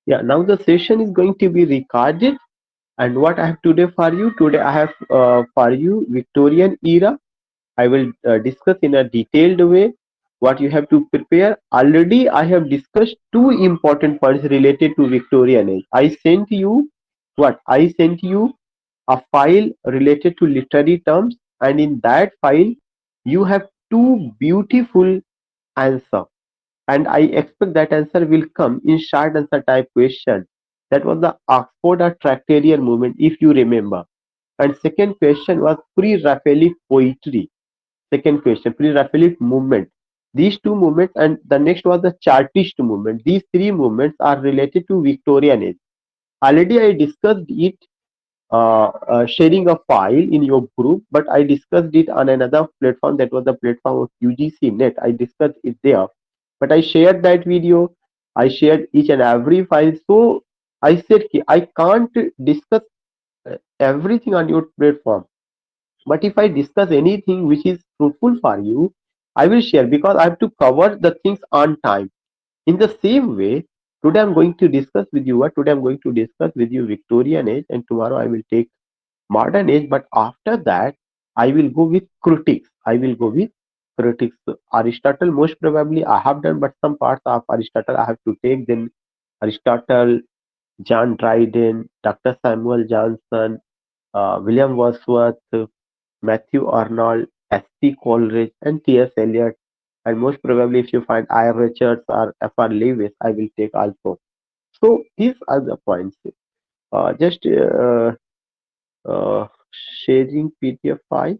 Yeah, now the session is going to be recorded. And what I have today for you? Today I have for you Victorian era. I will discuss in a detailed way what you have to prepare. Already I have discussed two important points related to Victorian age. I sent you what? I sent you a file related to literary terms, and in that file you have two beautiful answer, and I expect that answer will come in short answer type question. That was the Oxford or Tractarian movement, if you remember. And second question was pre-Raphaelite poetry. Second question, pre-Raphaelite movement. These two movements, and the next was the Chartist movement. These three movements are related to Victorian age. Already I discussed it, sharing a file in your group, but I discussed it on another platform, that was the platform of UGC Net. I discussed it there, but I shared that video. I shared each and every file. So I said I can't discuss everything on your platform, but if I discuss anything which is fruitful for you, I will share, because I have to cover the things on time. In the same way, today I'm going to discuss with you what? Today I'm going to discuss with you Victorian age, and tomorrow I will take modern age. But after that I will go with critics. I will go with critics. Aristotle most probably I have done, but some parts of Aristotle I have to take. Then Aristotle, John Dryden, Dr. Samuel Johnson, William Wordsworth, Matthew Arnold, S.P. Coleridge, and T.S. Eliot. And most probably, if you find I. Richards or F.R. Lewis, I will take also. So these are the points. Just uh, sharing PDF file.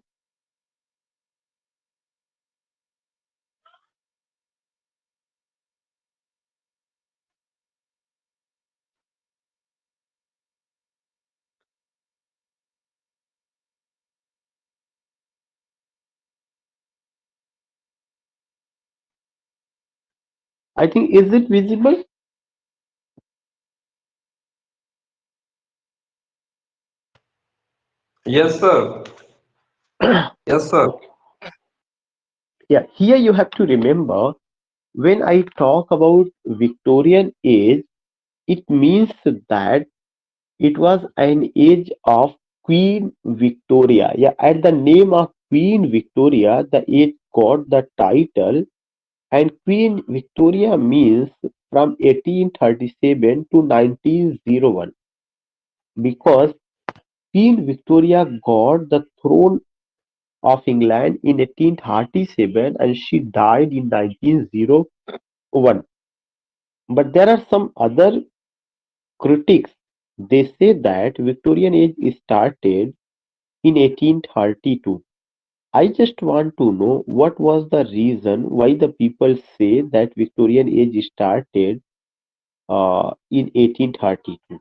I think, is it visible? Yes, sir. Yes, sir. Okay. Yeah, here you have to remember, when I talk about Victorian age, it means that it was an age of Queen Victoria. Yeah, at the name of Queen Victoria, the age got the title, and Queen Victoria means from 1837 to 1901, because Queen Victoria got the throne of England in 1837 and she died in 1901. But there are some other critics. They say that Victorian age started in 1832. I just want to know what was the reason why the people say that Victorian age started in 1832.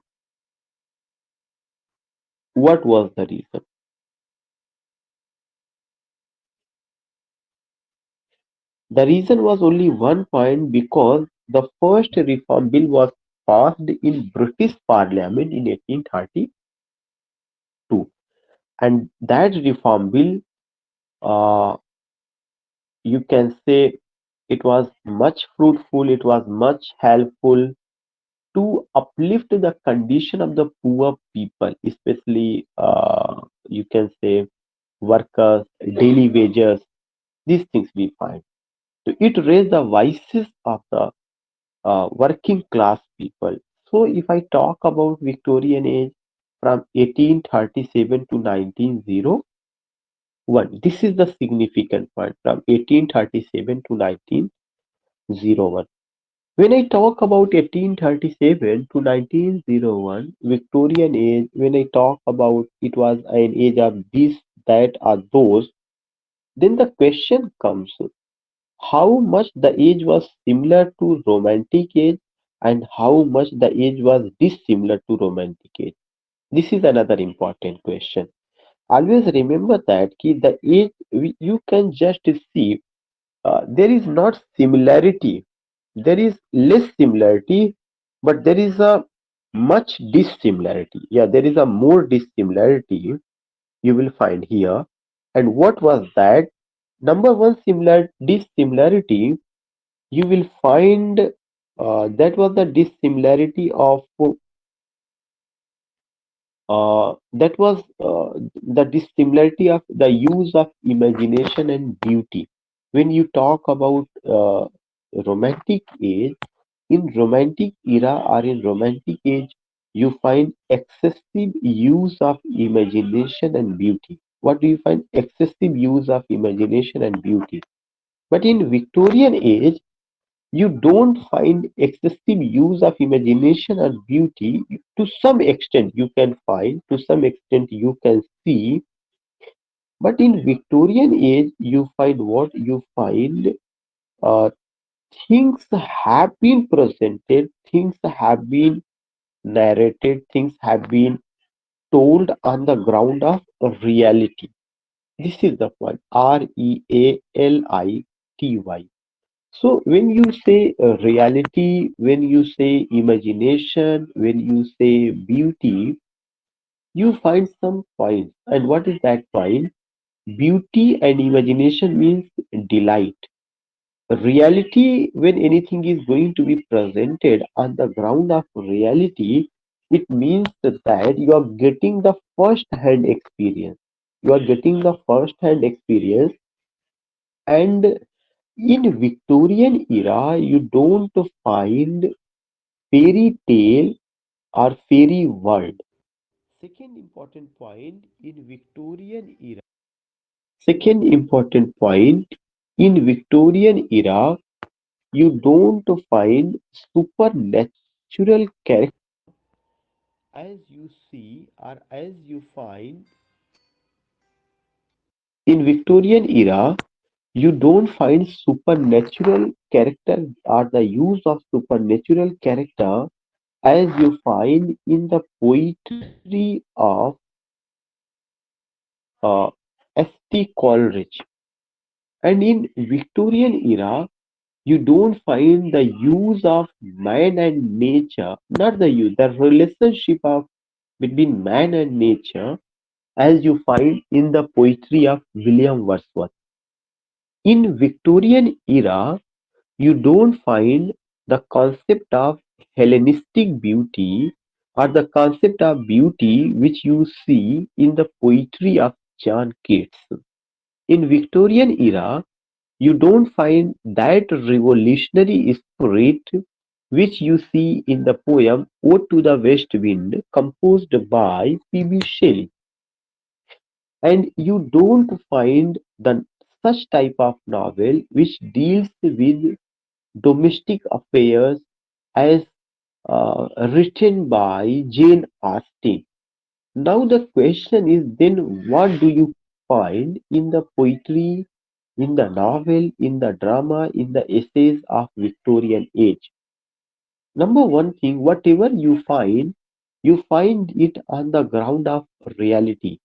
What was the reason? The reason was only one point, because the first reform bill was passed in British Parliament in 1832, and that reform bill, uh, you can say, it was much fruitful, it was much helpful to uplift the condition of the poor people, especially, you can say, workers, daily wages, these things we find. So it raised the voices of the working class people. So if I talk about Victorian age from 1837 to 1901, this is the significant point, from 1837 to 1901. When I talk about 1837 to 1901, Victorian age, when I talk about it was an age of this, that, or those, then the question comes, how much the age was similar to Romantic age and how much the age was dissimilar to Romantic age. This is another important question. Always remember that the age, you can just see, there is not similarity, there is less similarity, but there is a much dissimilarity. Yeah, there is a more dissimilarity you will find here. And what was that? Number one, similar dissimilarity you will find. That was the dissimilarity of that was the dissimilarity of the use of imagination and beauty. When you talk about romantic age, in romantic era or in romantic age, you find excessive use of imagination and beauty. What do you find? Excessive use of imagination and beauty. But in Victorian age, you don't find excessive use of imagination and beauty. To some extent you can find, to some extent you can see, but in Victorian age you find what you find. uh, Things have been presented, things have been narrated, things have been told on the ground of reality. This is the point. reality. So when you say reality, when you say imagination, when you say beauty, you find some points. And what is that point? Beauty and imagination means delight. Reality, when anything is going to be presented on the ground of reality, it means that you are getting the first hand experience. You are getting the first hand experience. And in Victorian era, you don't find fairy tale or fairy world. Second important point in Victorian era. Second important point in Victorian era, you don't find supernatural character as you see or as you find in Victorian era. You don't find supernatural character or the use of supernatural character as you find in the poetry of uh, S.T. Coleridge. And in Victorian era, you don't find the use of man and nature, not the use, the relationship of between man and nature as you find in the poetry of William Wordsworth. In Victorian era, you don't find the concept of Hellenistic beauty or the concept of beauty which you see in the poetry of John Keats. In Victorian era, you don't find that revolutionary spirit which you see in the poem Ode to the West Wind composed by P.B. Shelley. And you don't find the such type of novel which deals with domestic affairs as written by Jane Austen. Now the question is then what do you find in the poetry, in the novel, in the drama, in the essays of Victorian age? Number one thing, whatever you find it on the ground of reality.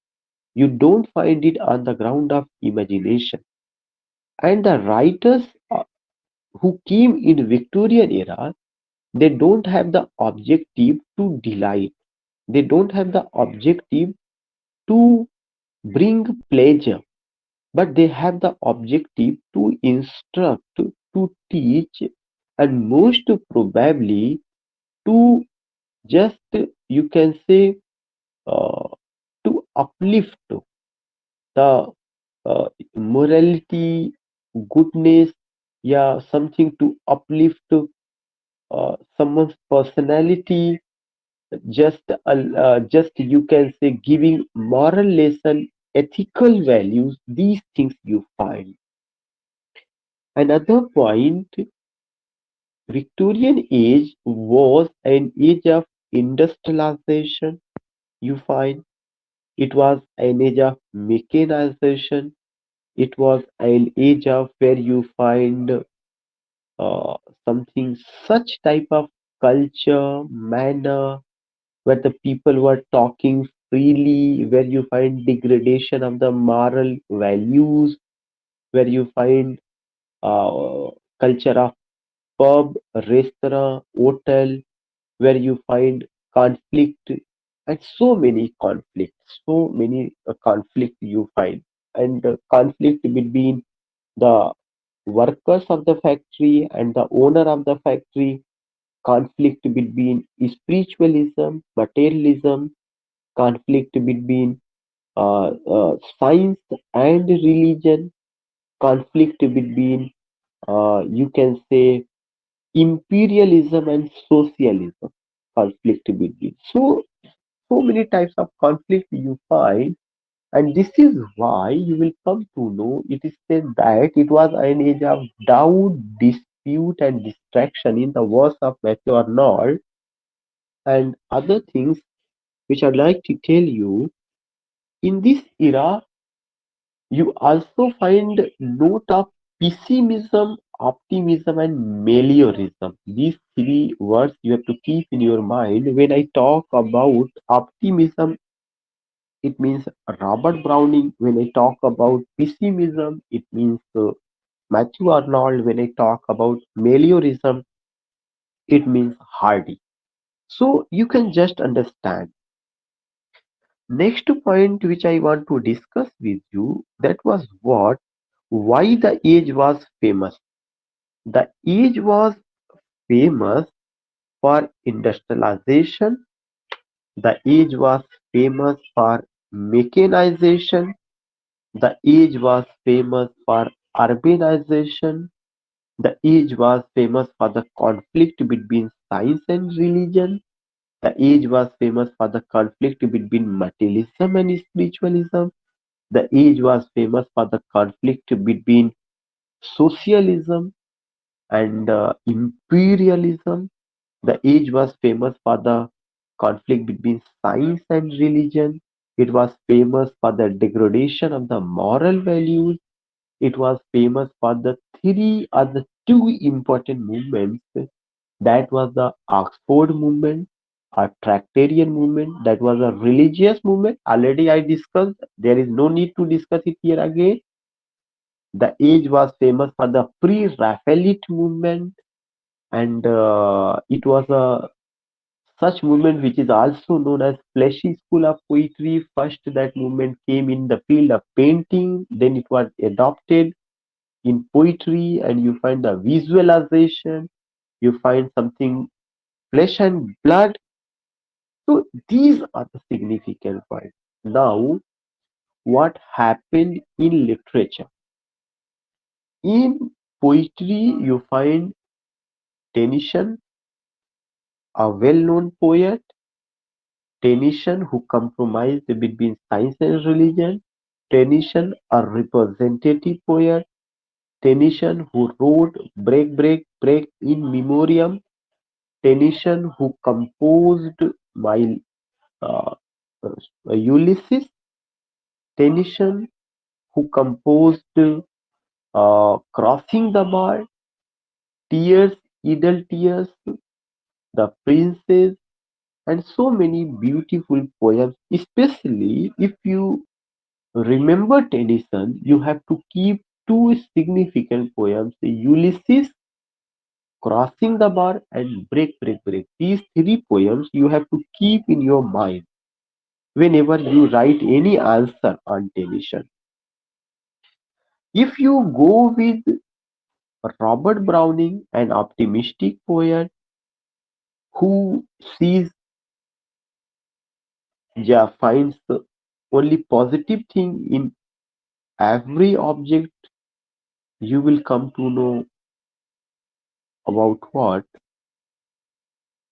You don't find it on the ground of imagination. And the writers who came in Victorian era, they don't have the objective to delight. They don't have the objective to bring pleasure, but they have the objective to instruct, to teach, and most probably to just, you can say, uh, to uplift the morality, goodness, yeah, something to uplift someone's personality, just you can say giving moral lesson, ethical values. These things you find. Another point, Victorian age was an age of industrialization. You find it was an age of mechanization. It was an age of where you find uh, something such type of culture, manner, where the people were talking freely, where you find degradation of the moral values, where you find culture of pub, restaurant, hotel, where you find conflict and so many conflict you find, and conflict between the workers of the factory and the owner of the factory. conflict between spiritualism, materialism, conflict between science and religion, conflict between, you can say, imperialism and socialism, conflict between. So many types of conflict you find, and this is why you will come to know it is said that it was an age of doubt, dispute, and distraction in the words of Matthew Arnold and other things which I'd like to tell you. In this era, you also find note of pessimism, optimism, and meliorism. These three words you have to keep in your mind. When I talk about optimism, it means Robert Browning. When I talk about pessimism, it means Matthew Arnold. When I talk about meliorism, it means Hardy. So you can just understand. Next point which I want to discuss with you, that was what, why the age was famous. The age was famous for industrialization. The age was famous for mechanization. The age was famous for urbanization. The age was famous for the conflict between science and religion. The age was famous for the conflict between materialism and spiritualism. The age was famous for the conflict between socialism and imperialism. The age was famous for the conflict between science and religion. It was famous for the degradation of the moral values. It was famous for the three or the two important movements. That was the Oxford movement, a Tractarian movement, that was a religious movement. Already I discussed, there is no need to discuss it here again. The age was famous for the pre-Raphaelite movement, and it was a such movement which is also known as fleshy school of poetry. First, that movement came in the field of painting, then it was adopted in poetry, and you find the visualization, you find something flesh and blood. So these are the significant points. Now, what happened in literature? In poetry, you find Tennyson, a well-known poet, Tennyson who compromised between science and religion, Tennyson, a representative poet, Tennyson who wrote Break, Break, Break in Memoriam, Tennyson who composed my uh, Ulysses, Tennyson who composed Crossing the Bar, Tears, Idle Tears, The Princess, and so many beautiful poems. Especially if you remember Tennyson, you have to keep two significant poems, Ulysses, Crossing the Bar, and Break, Break, Break. These three poems you have to keep in your mind whenever you write any answer on Tennyson. If you go with Robert Browning, an optimistic poet who sees, yeah, finds the only positive thing in every object, you will come to know about what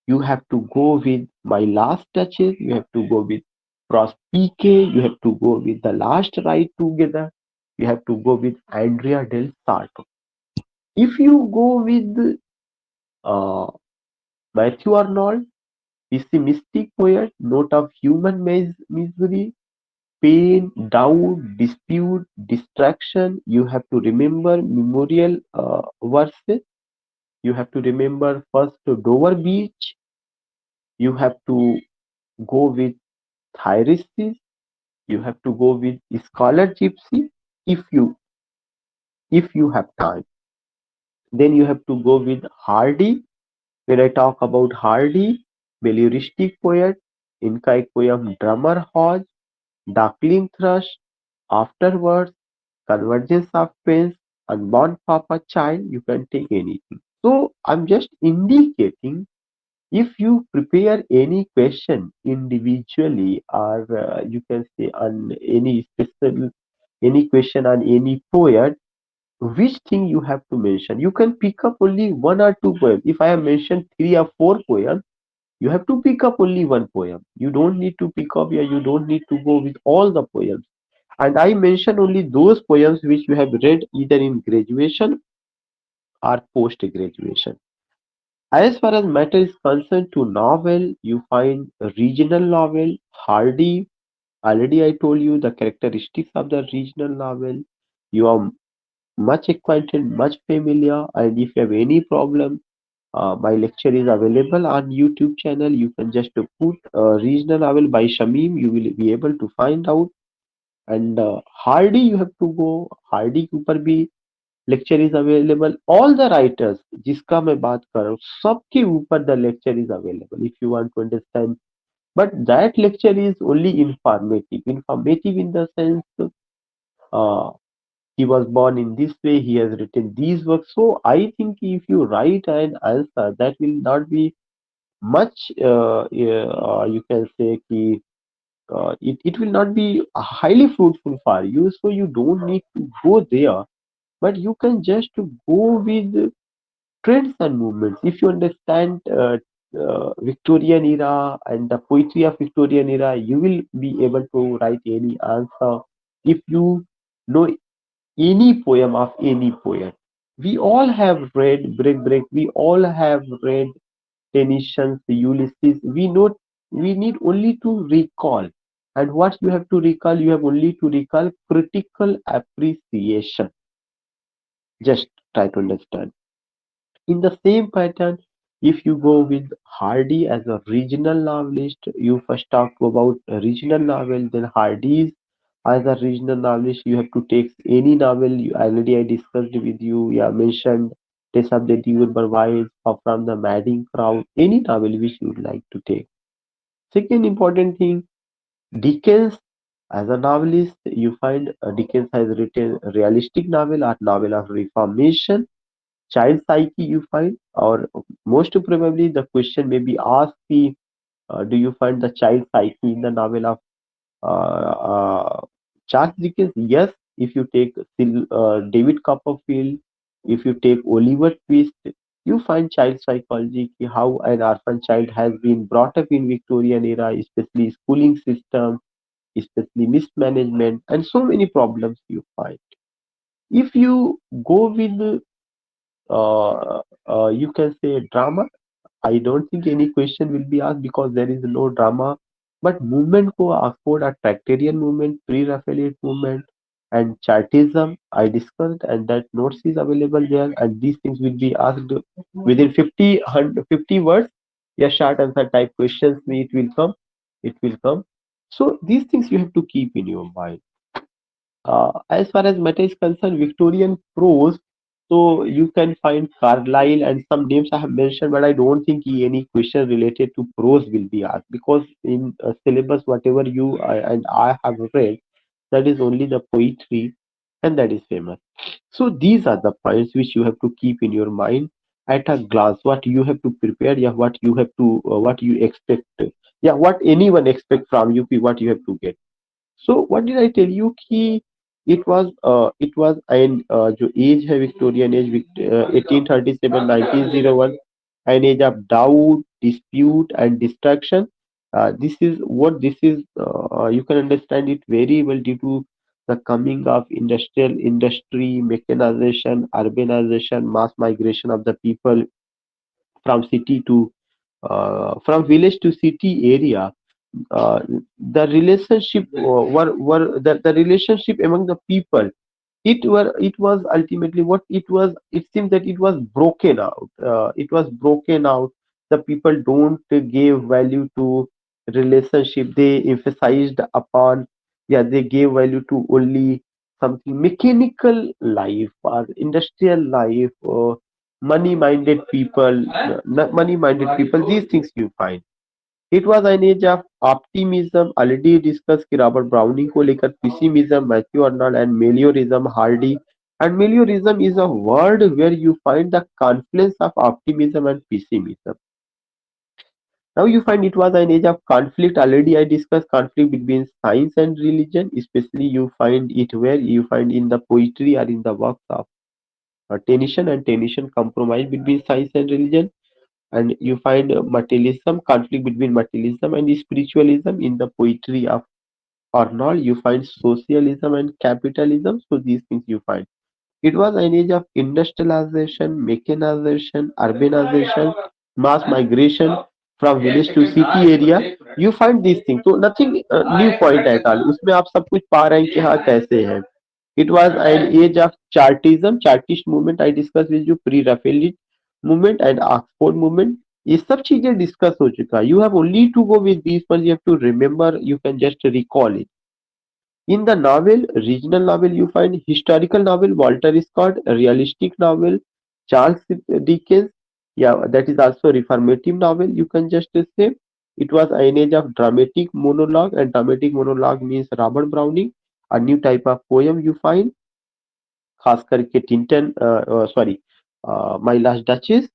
you have to go with my last touches, you have to go with Prospike, you have to go with the last ride together, you have to go with Andrea del Sarto. If you go with uh, Matthew Arnold, pessimistic poet, note of human misery, pain, doubt, dispute, distraction. You have to remember memorial verses. You have to remember first Dover Beach. You have to go with Thyresis. You have to go with Scholar Gypsy if you have time. Then you have to go with Hardy. When I talk about Hardy, Belleristic poet, Inca poem Drummer Hodge, Duckling Thrush, Afterwards, Convergence of Pains, Unborn Papa Child, you can take anything. So I'm just indicating If you prepare any question individually, or you can say on any special, any question on any poet, which thing you have to mention? You can pick up only one or two poems. If I have mentioned three or four poems, you have to pick up only one poem. You don't need to pick up, yeah, you don't need to go with all the poems. And I mention only those poems which you have read either in graduation or post graduation. As far as matter is concerned to novel, you find a regional novel, hardy. Already I told you the characteristics of the regional novel. You are much acquainted, much familiar, and if you have any problem, my lecture is available on YouTube channel. You can just put regional novel by Shamim. You will be able to find out. And Hardy, you have to go. Hardy के ऊपर भी lecture is available. All the writers जिसका मैं बात कर रहा हूँ सबके ऊपर the lecture is available if you want to understand. But that lecture is only informative. Informative in the sense uh, he was born in this way, he has written these works. So I think if you write an answer, that will not be much, you can say, it will not be highly fruitful for you. So you don't need to go there, but you can just go with trends and movements. If you understand Victorian era and the poetry of Victorian era, you will be able to write any answer. If you know any poem of any poet, we all have read Break Break. We all have read Tennyson, Ulysses. We need only to recall. And what you have to recall, you have only to recall critical appreciation. Just try to understand. In the same pattern, if you go with Hardy as a regional novelist, you first talk about a regional novel, then Hardy's as a regional novelist, you have to take any novel. Already I discussed with you, yeah, mentioned Tessa de Diur Barwais or From the Madding Crowd, any novel which you would like to take. Second important thing, Dickens as a novelist, you find Dickens has written a realistic novel or novel of reformation. Child psyche you find, or most probably the question may be asked, the do you find the child psyche in the novel of Charles Dickens? Yes. If you take David Copperfield, if you take Oliver Twist, you find child psychology, how an orphan child has been brought up in Victorian era, especially schooling system, especially mismanagement, and so many problems you find. If you go with you can say drama, I don't think any question will be asked because there is no drama. But movement को afford a Tractarian movement, pre-Raphaelite movement, and Chartism I discussed, and that notes is available there, and these things will be asked within 50 words. Yeah, short answer type questions. It will come. It will come. So these things you have to keep in your mind. As far as matter is concerned, Victorian prose, so you can find Carlyle and some names I have mentioned, but I don't think any question related to prose will be asked because in syllabus, whatever you and I have read, that is only the poetry and that is famous. So these are the points which you have to keep in your mind at a glance. What you have to prepare, yeah, what you have to, what you expect, yeah, what anyone expect from you, what you have to get. So what did I tell you? कि it was an जो age है Victorian age 1837 1901 an age of doubt, dispute and distraction. This is you can understand it very well due to the coming of industrial industry, mechanization, urbanization, mass migration of the people from city to from village to city area. The relationship the relationship among the people, it was ultimately what it was. It seems that it was broken out. It was broken out. The people don't give value to relationship. They emphasized upon, yeah, they gave value to only something mechanical life or industrial life or money minded people. These things you find. It was an age of optimism. Already discussed कि Robert browning को लेकर pessimism, Matthew Arnold and meliorism, Hardy. And meliorism is a word where you find the confluence of optimism and pessimism. Now you find it was an age of conflict. Already I discussed conflict between science and religion. Especially you find it where you find in the poetry or in the works of Tennyson, and Tennyson compromise between science and religion. And you find materialism, conflict between materialism and spiritualism in the poetry of Arnold. You find socialism and capitalism. So these things you find. It was an age of industrialization, mechanization, urbanization, mass migration from village to city area. You find these things. So nothing new point at all. उसमें आप सब कुछ पा रहे हैं कि हाँ कैसे है. It was an age of Chartism, Chartist movement. I discussed with you pre-Raphaelite movement and Oxford movement. ये सब चीजें डिस्कस हो चुका. You have only to go with these ones. You have to remember. You can just recall it. In the novel, regional novel, you find historical novel, Walter Scott, realistic novel, Charles Dickens. Yeah, that is also reformative novel. You can just say it was an age of dramatic monologue, and dramatic monologue means Robert Browning, a new type of poem you find, खास करके Tintin, sorry, My Last Duchess.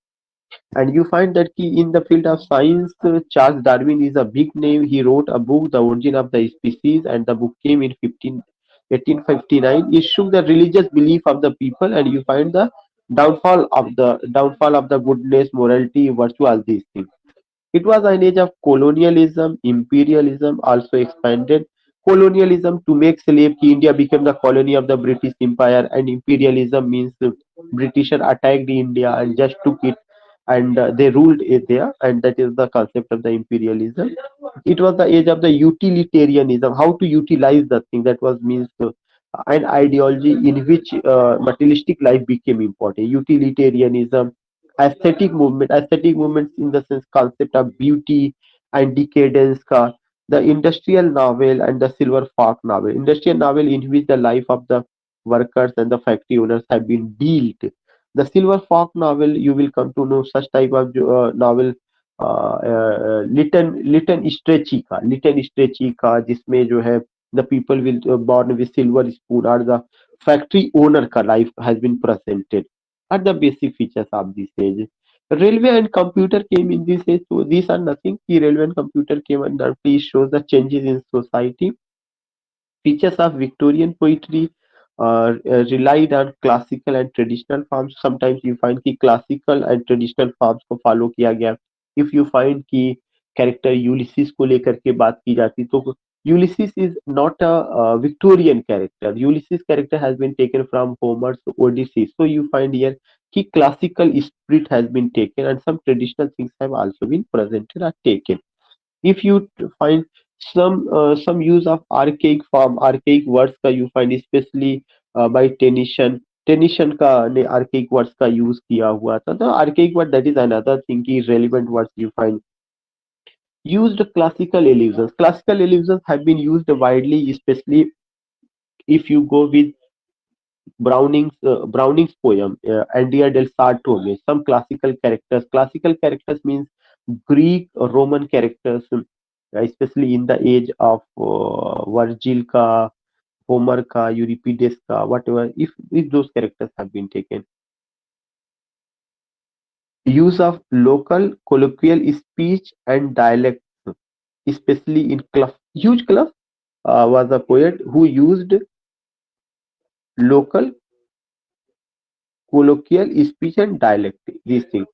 And you find that in the field of science, Charles Darwin is a big name. He wrote a book, The Origin of the Species, and the book came in 1859. It shook the religious belief of the people, and you find the downfall of the goodness, morality, virtue, all these things. It was an age of colonialism, imperialism also expanded. Colonialism to make slave ki India became the colony of the British Empire, and imperialism means Britisher attacked India and just took it, and they ruled it there, and that is the concept of the imperialism. It was the age of the utilitarianism, how to utilize the thing, that was means an ideology in which materialistic life became important. Utilitarianism, aesthetic movements in the sense concept of beauty and decadence ka, the industrial novel and the silver fox novel. Industrial novel in which the life of the workers and the factory owners have been dealt. The silver fox novel, you will come to know such type of novel, Lytton Strachey का जिसमें जो है the people will born with silver spoon, or the factory owner ka life has been presented are the basic features of this age. Railway and computer came in this age, so these are nothing. The railway and computer came and that please shows the changes in society. Features of Victorian poetry relied on classical and traditional forms. Sometimes you find कि classical and traditional forms को follow किया गया. If you find कि character Ulysses को लेकर के बात की जाती तो Ulysses is not a Victorian character. Ulysses character has been taken from Homer's Odyssey. So you find here कि classical spirit has been taken and some traditional things have also been presented or taken. If you find some use of archaic words का you find especially by Tennyson का ने archaic words का use किया हुआ था. The archaic word, that is another thing कि relevant words you find. Used classical allusions. Classical allusions have been used widely, especially if you go with Browning's poem Andrea del Sarto में some classical characters. Classical characters means Greek or Roman characters, especially in the age of Virgil ka, Homer ka, Euripides ka, whatever. If those characters have been taken, use of local colloquial speech and dialect, especially in Clough. Huge Clough was a poet who used local colloquial speech and dialect. These things.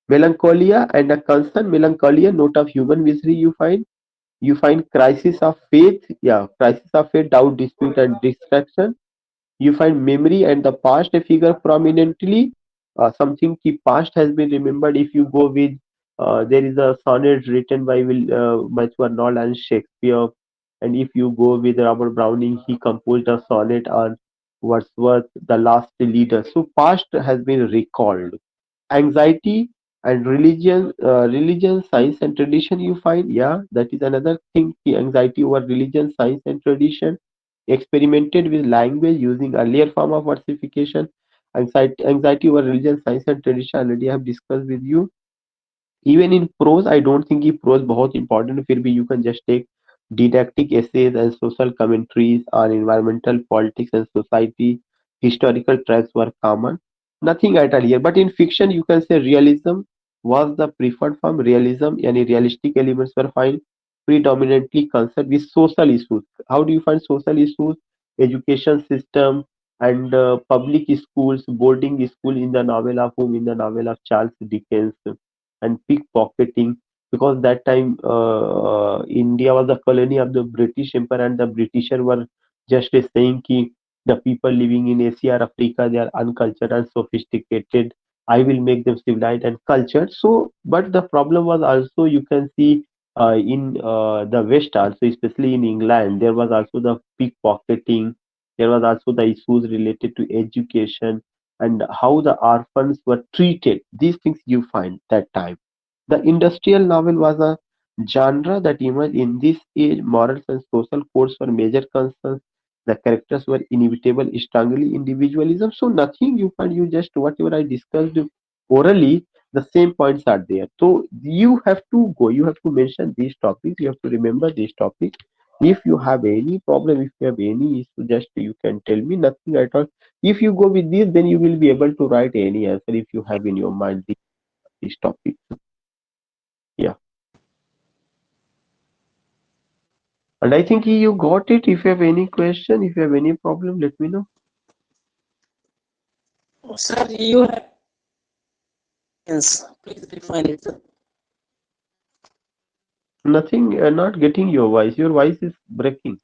Melancholia and a concern, melancholia, note of human misery you find crisis of faith, yeah, crisis of faith, doubt, dispute and distraction. You find memory and the past figure prominently. Something ki past has been remembered. If you go with there is a sonnet written by Matthew Arnold and Shakespeare, and if you go with Robert Browning, he composed a sonnet on Wordsworth, the last leader. So past has been recalled. Anxiety and religion, science and tradition you find, yeah, that is another thing. The anxiety over religion, science and tradition, experimented with language using earlier form of versification. Anxiety over religion, science and tradition already I have discussed with you. Even in prose, I don't think कि prose बहुत important, फिर भी you can just take didactic essays and social commentaries on environmental politics and society. Historical tracks were common. Nothing at all here. But in fiction, you can say realism, was the preferred form. Realism, yani realistic elements were found predominantly concerned with social issues. How do you find social issues? Education system and public schools, boarding school in the novel of whom? In the novel of Charles Dickens, and pickpocketing, because that time India was a colony of the British Empire, and the Britishers were just saying ki the people living in Asia or Africa, they are uncultured and sophisticated. I will make them civilized and cultured. So, but the problem was also, you can see in the West also, especially in England, there was also the pickpocketing. There was also the issues related to education and how the orphans were treated. These things you find that time. The industrial novel was a genre that emerged in this age. Morals and social codes were major concerns. The characters were inevitable, strongly individualism. So nothing you find, you just whatever I discussed orally, the same points are there. So you have to go, you have to mention these topics, you have to remember these topics. If you have any problem, if you have any issue, just you can tell me, nothing at all. If you go with this, then you will be able to write any answer if you have in your mind these topics. Yeah. And I think you got it. If you have any question, if you have any problem, let me know. Sir, you have please define it. Nothing, not getting your voice. Your voice is breaking.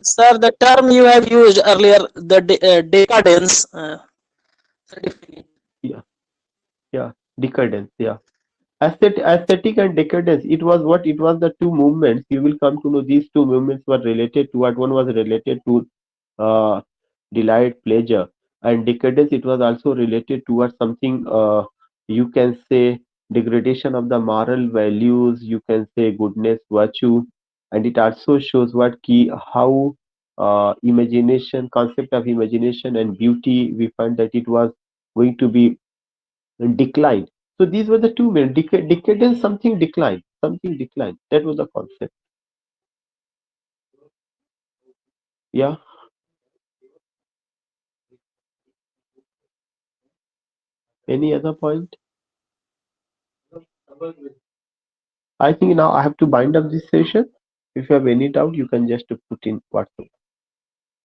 Sir, the term you have used earlier, the decadence. Sir, define it. Yeah, yeah. Decadence. Yeah. Aesthetic and decadence. It was what? It was the two movements. You will come to know these two movements were related to what? One was related to uh, delight, pleasure, and decadence. It was also related towards something. You can say degradation of the moral values. You can say goodness, virtue, and it also shows what key how imagination, concept of imagination and beauty. We find that it was going to be decline. So these were the two main decadence, something decline, something decline. That was the concept. Yeah. Any other point? I think now I have to bind up this session. If you have any doubt, you can just put in WhatsApp.